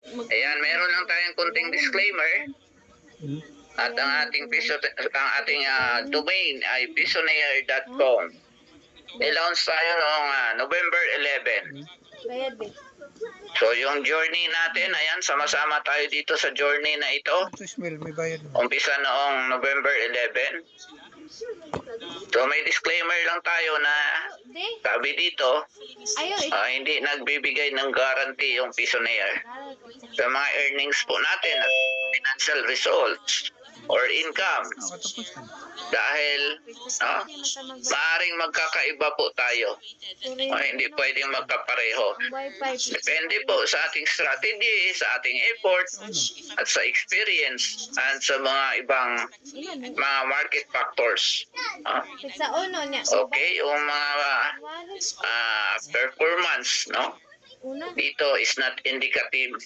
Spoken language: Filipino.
Ayan, meron lang tayong konting disclaimer. At ang ating domain ay pisonair.com. Nilaunch tayo noong November 11. So yung journey natin, ayan, sama-sama tayo dito sa journey na ito. Umpisa noong November 11. So may disclaimer lang tayo na sabi dito, hindi nagbibigay ng guarantee yung Pisonair sa mga earnings po natin at financial results or income. Dahil maaaring magkakaiba po tayo. Hindi pwedeng magkapareho. Depende po sa ating strategy, sa ating effort, at sa experience, at sa mga ibang mga market factors. Okay, yung mga performance, dito is not indicative